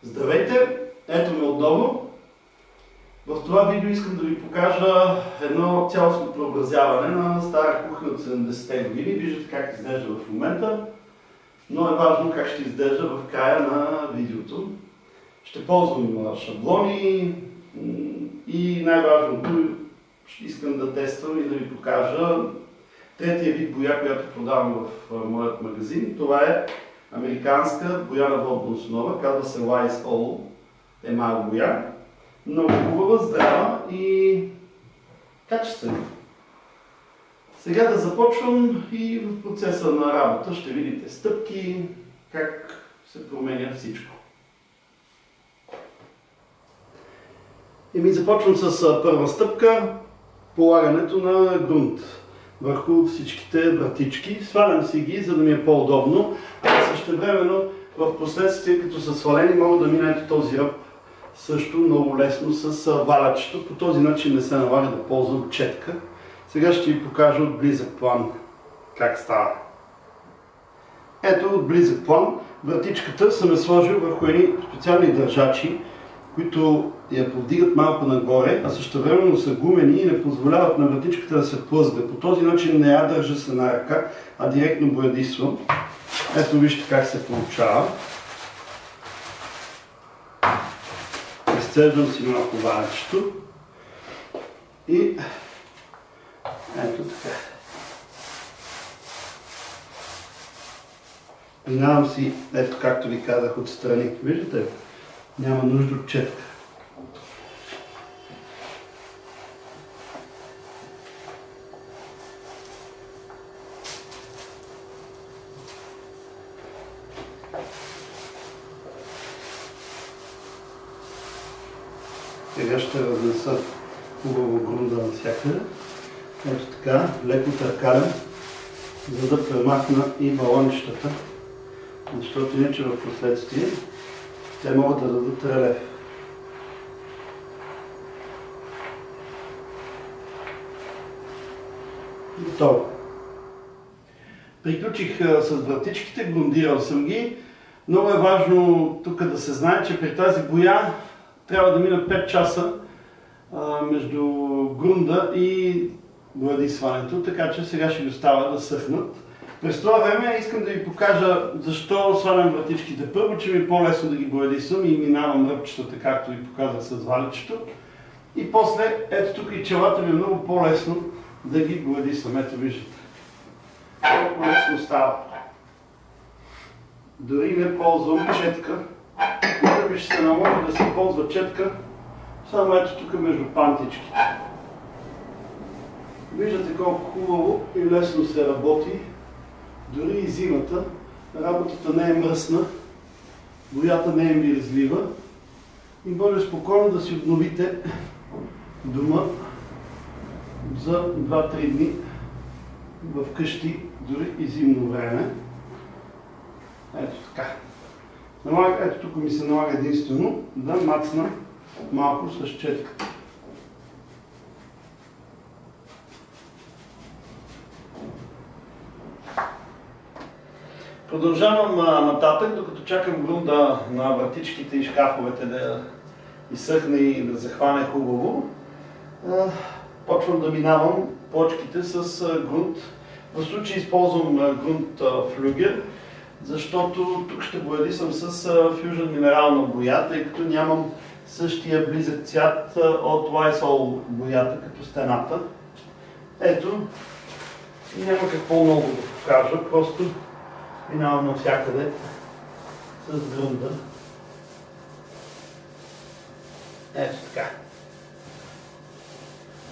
Здравейте! Ето ме отново. В това видео искам да ви покажа едно цялостно преобразяване на стара кухня от 70-те години. Виждате как изглежда в момента, но е важно как ще изглежда в края на видеото. Ще ползвам шаблони и най-важното искам да тествам и да ви покажа третия вид боя, която продавам в моят магазин. Това е американска боя на водна основа, казва се Wise All емал боя. Много хубава, здрава и качествена. Сега да започвам и в процеса на работа ще видите стъпки, как се променя всичко. Започвам с първа стъпка, полагането на грунт върху всичките вратички. Свалям си ги, за да ми е по-удобно, а същевременно в последствие, като са свалени, мога да мина ето този ръб също много лесно с валячето. По този начин не се налага да ползвам четка. Сега ще ви покажа от близък план как става. Ето от близък план вратичката съм я сложил върху едни специални държачи, които я повдигат малко нагоре, а същевременно са гумени и не позволяват на вратичката да се плъзга. По този начин не я държа с една ръка, а директно боядисвам. Ето вижте как се получава. Изцеждам си малко валячето и ето така. Минавам си, ето както ви казах, отстрани. Виждате? Няма нужда от четка. Сега ще разнеса хубаво грунда навсякъде. Ето така, леко търкалям, за да премахна и балончетата, защото иначе в последствие те могат да дадат релеф. Готово. Приключих с вратичките, грундирал съм ги. Много е важно тук да се знае, че при тази боя трябва да минат 5 часа между грунда и боядисването, така че сега ще ги оставя да съхнат. През това време искам да ви покажа защо свалям вратичките. Първо, че ми е по-лесно да ги боядисвам и минавам ръбчетата, както ви показах с валичето. И после, ето тук и челата ми е много по-лесно да ги боядисвам. Ето виждате. Толкова лесно става. Дори не ползвам четка. Може би ще се наложи да се ползва четка, само ето тук между пантичките. Виждате колко хубаво и лесно се работи. Дори и зимата работата не е мръсна, боята не е миризлива и може спокойно да си обновите дома за 2-3 дни в къщи, дори и зимно време. Ето така. Ето тук ми се налага единствено да мацна малко с четката. Продължавам нататък, докато чакам грунда на вратичките и шкафовете да изсъхне и да захване хубаво. Почвам да минавам плочките с грунт. В случай използвам грунт флюгер, защото тук ще боядисам с Fusion минерална боя, тъй като нямам същия близък цвят от Wise All боята като стената. Ето, няма какво много да покажа, просто минавам навсякъде с грунда. Ето така.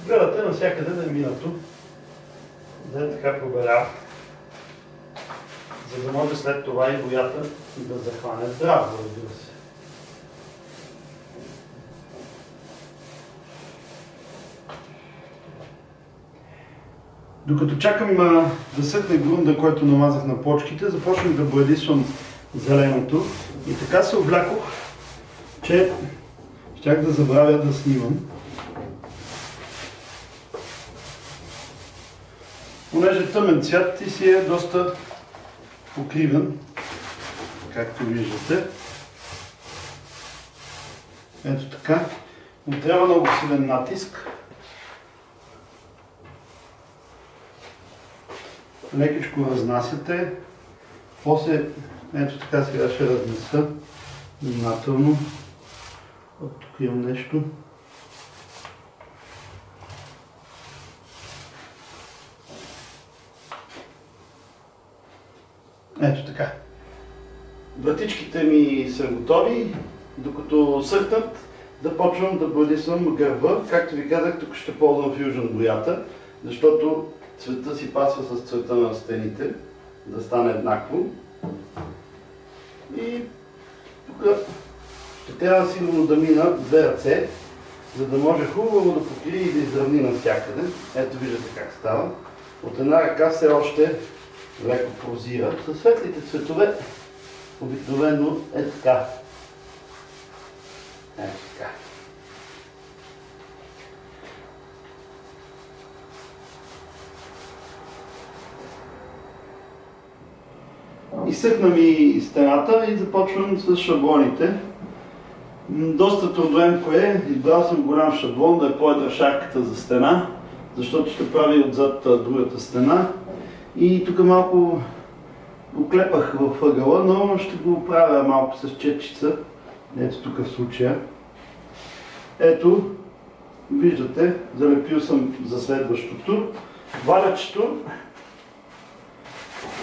Гледате навсякъде да е минато, да е така побелява, за да може след това и боята да захване здраво, разбира се. Докато чакам да съхне грунда, който намазах на плочките, започнах да боядисвам зеленото и така се облякох, че щях да забравя да снимам. Понеже тъмен цвят и си е доста покривен, както виждате. Ето така. Не трябва много силен натиск. Лекичко разнасяте. После, ето така, сега ще разнеса внимателно. От тук имам нещо. Ето така. Вратичките ми са готови. Докато съхнат, да почвам да бладисвам гърба. Както ви казах, тук ще ползвам Fusion боята, защото цвета си пасва с цвета на стените, да стане еднакво. И тук ще трябва сигурно да мина две ръце, за да може хубаво да покрие и да изравни навсякъде. Ето виждате как става. От една ръка все още леко прозира. Със светлите цветове обикновено е така. Ето така. Изсъхна ми стената и започвам с шаблоните. Доста трудоемко е. Избрал съм голям шаблон, да е по-едра шарката за стена, защото ще прави отзад другата стена. И тук малко оклепах във ъгъла, но ще го правя малко с четчица. Ето тук в случая. Ето, виждате, залепил съм за следващото. Валячето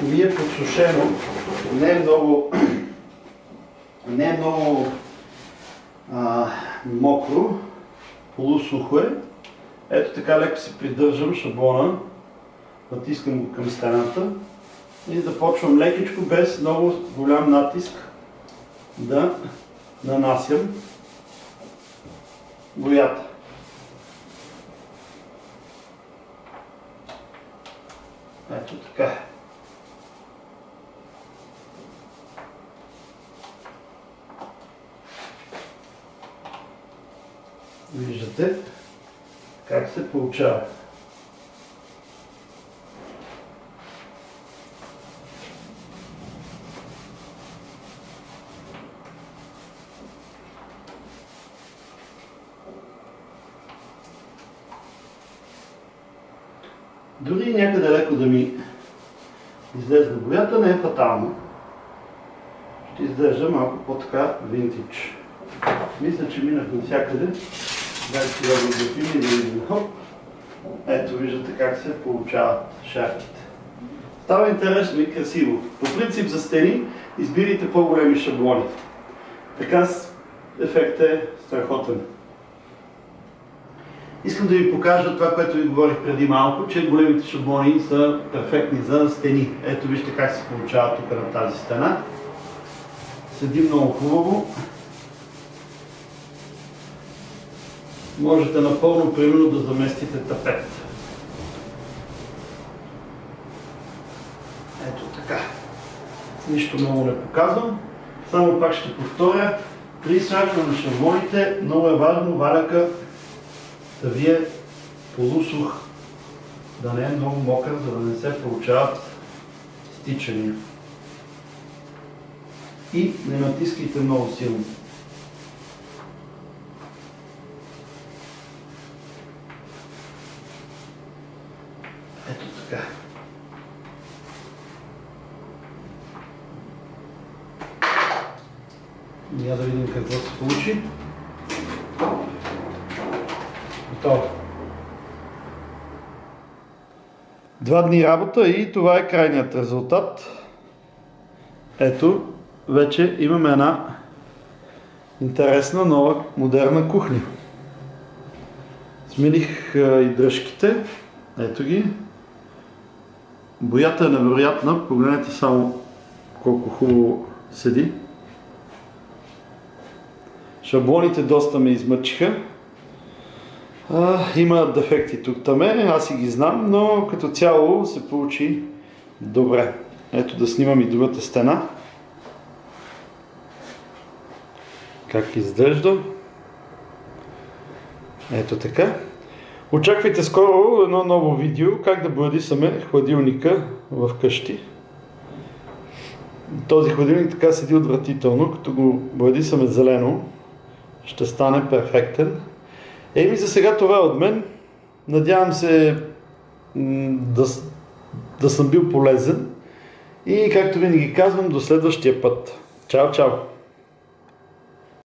ми е подсушено, не е много мокро, полусухо е. Ето така леко си придържам шаблона, натискам го към стената и започвам лекичко, без много голям натиск, да нанасям боята. Ето така. Виждате как се получава. Дори някъде леко да ми излезе боята, не е фатално. Ще изглежда малко по-така винтидж. Мисля, че минах навсякъде. Дайте сега да отграфим и да видим. Ето виждате как се получават шарките. Става интересно и красиво. По принцип за стени избирайте по-големи шаблони. Така ефектът е страхотен. Искам да ви покажа това, което ви говорих преди малко, че големите шаблони са перфектни за стени. Ето вижте как се получава тук на тази стена. Седи много хубаво. Можете напълно, примерно, да заместите тапет. Ето така. Нищо много не показвам. Само пак ще повторя. При слагане на шаблоните много е важно валяка да ви е полусух, да не е много мокър, за да не се получават стичания. И не натискайте много силно. Ето така. Я да видим какво се получи. Готово. 2 дни работа и това е крайният резултат. Ето, вече имаме една интересна, нова, модерна кухня. Смених и дръжките. Ето ги. Боята е невероятна. Погледнете само колко хубаво седи. Шаблоните доста ме измъчиха. Има дефекти тук-таме, аз си ги знам, но като цяло се получи добре. Ето да снимам и другата стена. Как изглежда. Ето така. Очаквайте скоро едно ново видео, как да бладисаме хладилника в къщи. Този хладилник така седи отвратително, като го бладисаме зелено. ще стане перфектен. Еми за сега това е от мен. Надявам се да съм бил полезен и както винаги казвам, до следващия път. Чао, чао!